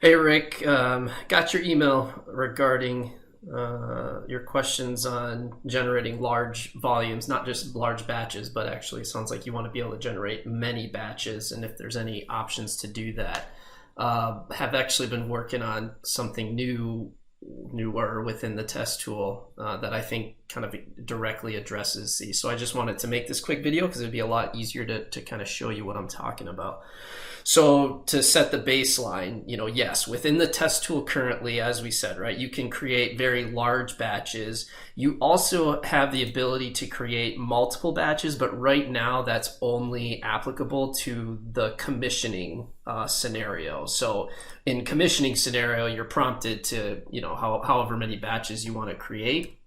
Hey Rick, got your email regarding your questions on generating large volumes, not just large batches, but actually it sounds like you want to be able to generate many batches, and if there's any options to do that. Have actually been working on something newer within the test tool that I think kind of directly addresses these. So I just wanted to make this quick video because it'd be a lot easier to kind of show you what I'm talking about. So to set the baseline, yes, within the test tool currently, as we said, right, you can create very large batches. You also have the ability to create multiple batches, but right now that's only applicable to the commissioning scenario. So in commissioning scenario, you're prompted to, however many batches you want to create.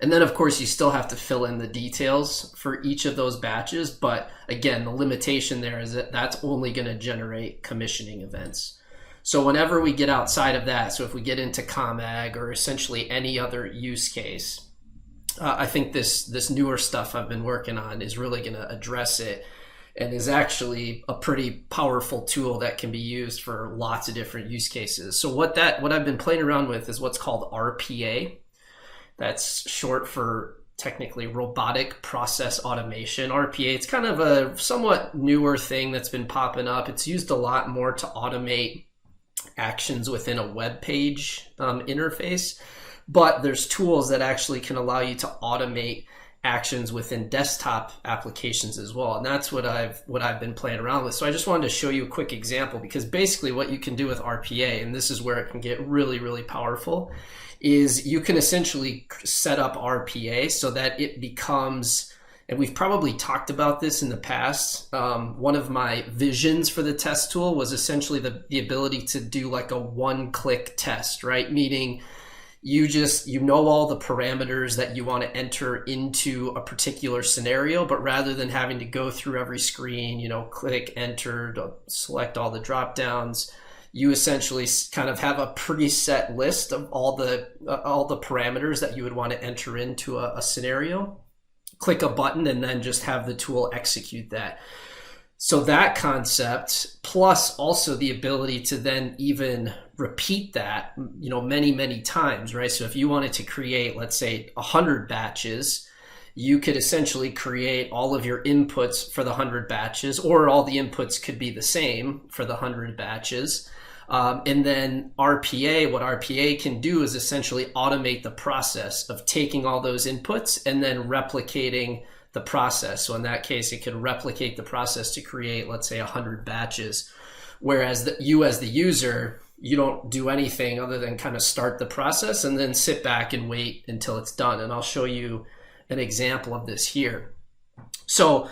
And then, of course, you still have to fill in the details for each of those batches. But again, the limitation there is that that's only going to generate commissioning events. So whenever we get outside of that, so if we get into ComAg or essentially any other use case, I think this newer stuff I've been working on is really going to address it and is actually a pretty powerful tool that can be used for lots of different use cases. So what I've been playing around with is what's called RPA. That's short for technically robotic process automation. RPA, it's kind of a somewhat newer thing that's been popping up. It's used a lot more to automate actions within a web page interface, but there's tools that actually can allow you to automate actions within desktop applications as well. And that's what I've been playing around with. So I just wanted to show you a quick example, because basically what you can do with RPA, and this is where it can get really, really powerful, is you can essentially set up RPA so that it becomes, and we've probably talked about this in the past, one of my visions for the test tool was essentially the ability to do like a one-click test, right? Meaning you know all the parameters that you want to enter into a particular scenario, but rather than having to go through every screen, click enter to select all the drop downs, you essentially kind of have a preset list of all the parameters that you would want to enter into a scenario. Click a button and then just have the tool execute that. So that concept, plus also the ability to then even repeat that, many, many times, right? So if you wanted to create, let's say 100 batches, you could essentially create all of your inputs for the 100 batches, or all the inputs could be the same for the 100 batches. And then what RPA can do is essentially automate the process of taking all those inputs and then replicating the process. So in that case, it could replicate the process to create, let's say, 100 batches. Whereas you as the user, you don't do anything other than kind of start the process and then sit back and wait until it's done. And I'll show you an example of this here. So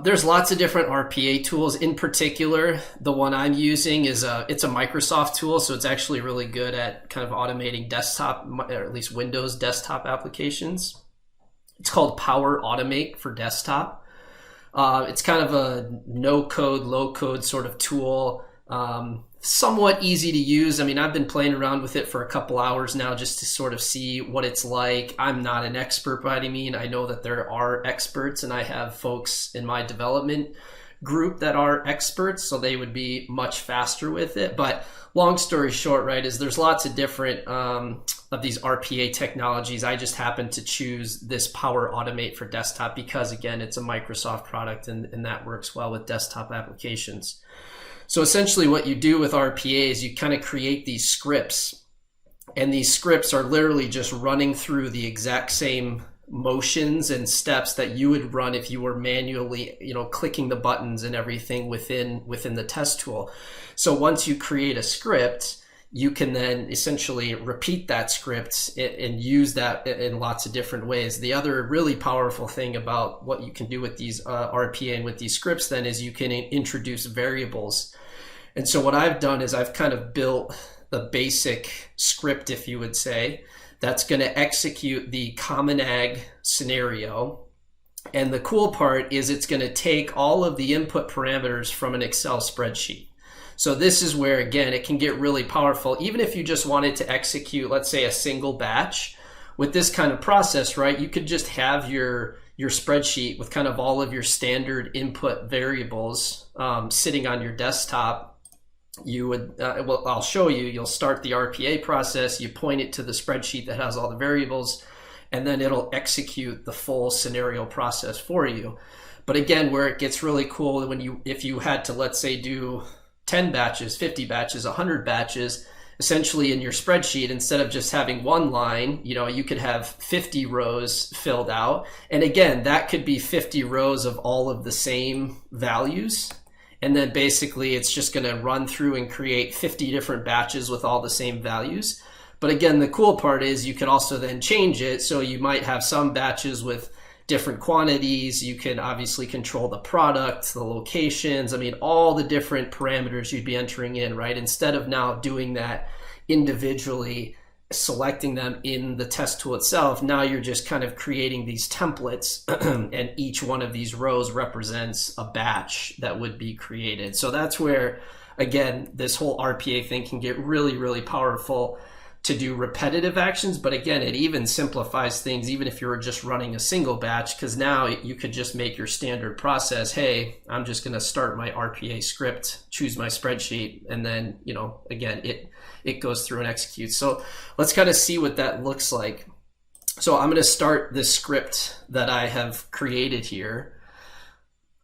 there's lots of different RPA tools. In particular, the one I'm using it's a Microsoft tool, so it's actually really good at kind of automating desktop, or at least Windows desktop applications. It's called Power Automate for desktop. It's kind of a no-code, low-code sort of tool. Somewhat easy to use. I mean, I've been playing around with it for a couple hours now just to sort of see what it's like. I'm not an expert by any means. I know that there are experts, and I have folks in my development group that are experts, so they would be much faster with it. But long story short, right, is there's lots of different of these RPA technologies. I just happen to choose this Power Automate for desktop because, again, it's a Microsoft product, and that works well with desktop applications. So essentially what you do with RPA is you kind of create these scripts, and these scripts are literally just running through the exact same motions and steps that you would run if you were manually, clicking the buttons and everything within the test tool. So once you create a script, you can then essentially repeat that script and use that in lots of different ways. The other really powerful thing about what you can do with these RPA and with these scripts then is you can introduce variables. And so what I've done is I've kind of built the basic script, if you would say, that's going to execute the ComAg scenario. And the cool part is it's going to take all of the input parameters from an Excel spreadsheet. So this is where, again, it can get really powerful. Even if you just wanted to execute, let's say, a single batch, with this kind of process, right, you could just have your spreadsheet with kind of all of your standard input variables sitting on your desktop. you would, well, I'll show you, you'll start the RPA process, you point it to the spreadsheet that has all the variables, and then it'll execute the full scenario process for you. But again, where it gets really cool, if you had to, let's say, do 10 batches, 50 batches, 100 batches, essentially in your spreadsheet, instead of just having one line, you could have 50 rows filled out. And again, that could be 50 rows of all of the same values. And then basically it's just going to run through and create 50 different batches with all the same values. But again, the cool part is you can also then change it. So you might have some batches with different quantities. You can obviously control the product, the locations, all the different parameters you'd be entering in, right? Instead of now doing that individually, selecting them in the test tool itself, now you're just kind of creating these templates and each one of these rows represents a batch that would be created. So that's where, again, this whole RPA thing can get really, really powerful to do repetitive actions. But again, it even simplifies things, even if you were just running a single batch, because now you could just make your standard process. Hey, I'm just going to start my RPA script, choose my spreadsheet, and then, again, it goes through and executes. So let's kind of see what that looks like. So I'm going to start this script that I have created here.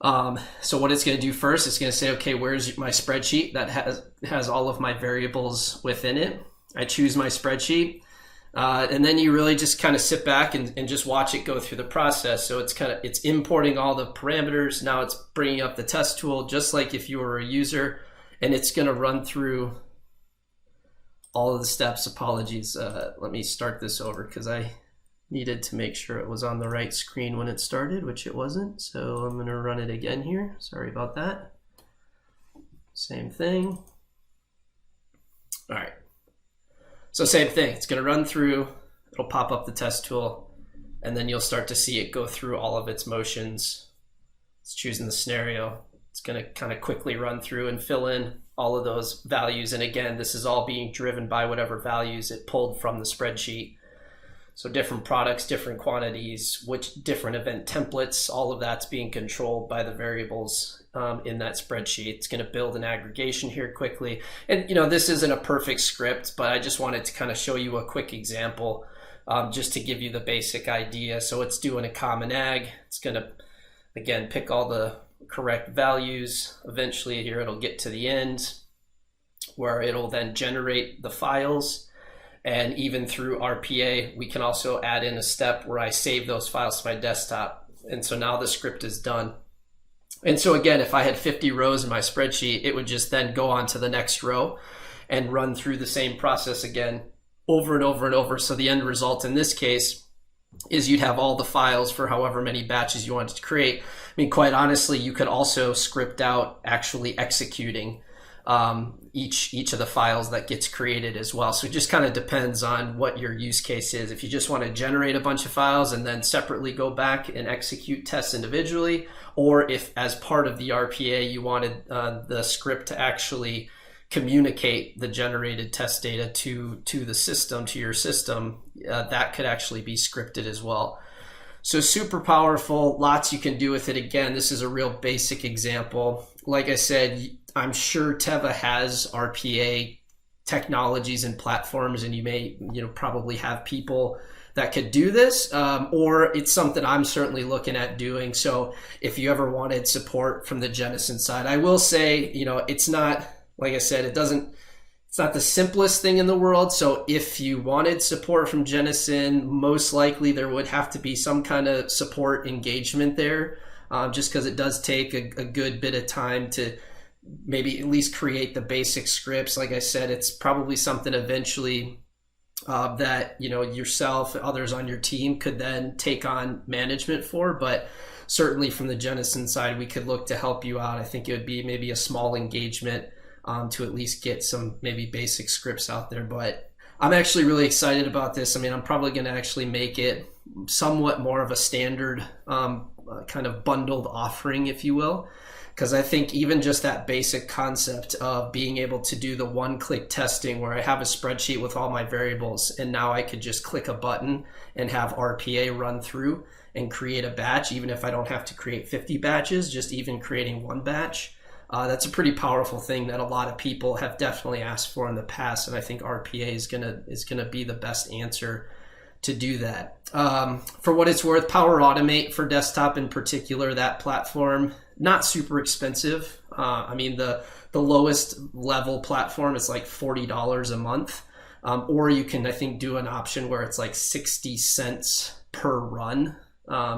So what it's going to do first, it's going to say, okay, where's my spreadsheet that has all of my variables within it? I choose my spreadsheet, and then you really just kind of sit back and just watch it go through the process. So it's importing all the parameters. Now it's bringing up the test tool, just like if you were a user, and it's going to run through all of the steps. Apologies. Let me start this over because I needed to make sure it was on the right screen when it started, which it wasn't. So I'm going to run it again here. Sorry about that. Same thing. All right. So same thing, it's going to run through, it'll pop up the test tool, and then you'll start to see it go through all of its motions. It's choosing the scenario. It's going to kind of quickly run through and fill in all of those values. And again, this is all being driven by whatever values it pulled from the spreadsheet. So different products, different quantities, which different event templates, all of that's being controlled by the variables in that spreadsheet. It's going to build an aggregation here quickly. And this isn't a perfect script, but I just wanted to kind of show you a quick example just to give you the basic idea. So it's doing a common ag. It's going to, again, pick all the correct values. Eventually here it'll get to the end where it'll then generate the files. And even through RPA, we can also add in a step where I save those files to my desktop. And so now the script is done. And so again, if I had 50 rows in my spreadsheet, it would just then go on to the next row and run through the same process again, over and over and over. So the end result in this case is you'd have all the files for however many batches you wanted to create. Quite honestly, you could also script out actually executing each of the files that gets created as well. So it just kind of depends on what your use case is. If you just want to generate a bunch of files and then separately go back and execute tests individually, or if as part of the RPA you wanted the script to actually communicate the generated test data to the system, to your system, that could actually be scripted as well. So super powerful, lots you can do with it. Again, this is a real basic example. Like I said, I'm sure Teva has RPA technologies and platforms, and you may probably have people that could do this, or it's something I'm certainly looking at doing. So if you ever wanted support from the Jennason side, I will say, it's not, like I said, it's not the simplest thing in the world. So if you wanted support from Jennason, most likely there would have to be some kind of support engagement there, just because it does take a good bit of time to maybe at least create the basic scripts. Like I said, it's probably something eventually that yourself, others on your team could then take on management for. But certainly from the Jennason side, we could look to help you out. I think it would be maybe a small engagement to at least get some maybe basic scripts out there. But I'm actually really excited about this. I'm probably going to actually make it somewhat more of a standard kind of bundled offering, if you will. Because I think even just that basic concept of being able to do the one-click testing where I have a spreadsheet with all my variables, and now I could just click a button and have RPA run through and create a batch, even if I don't have to create 50 batches, just even creating one batch. That's a pretty powerful thing that a lot of people have definitely asked for in the past, and I think RPA is gonna be the best answer to do that. For what it's worth, Power Automate for desktop in particular, that platform, not super expensive. I mean, the lowest level platform is like $40 a month, or you can, I think, do an option where it's like 60 cents per run.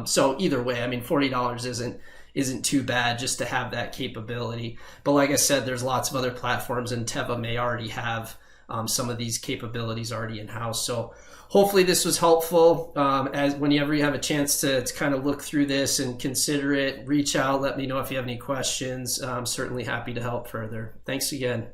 So either way, I mean, $40 isn't too bad just to have that capability. But like I said, there's lots of other platforms, and Teva may already have some of these capabilities already in-house. So hopefully this was helpful. As whenever you have a chance to kind of look through this and consider it, reach out, let me know if you have any questions. I'm certainly happy to help further. Thanks again.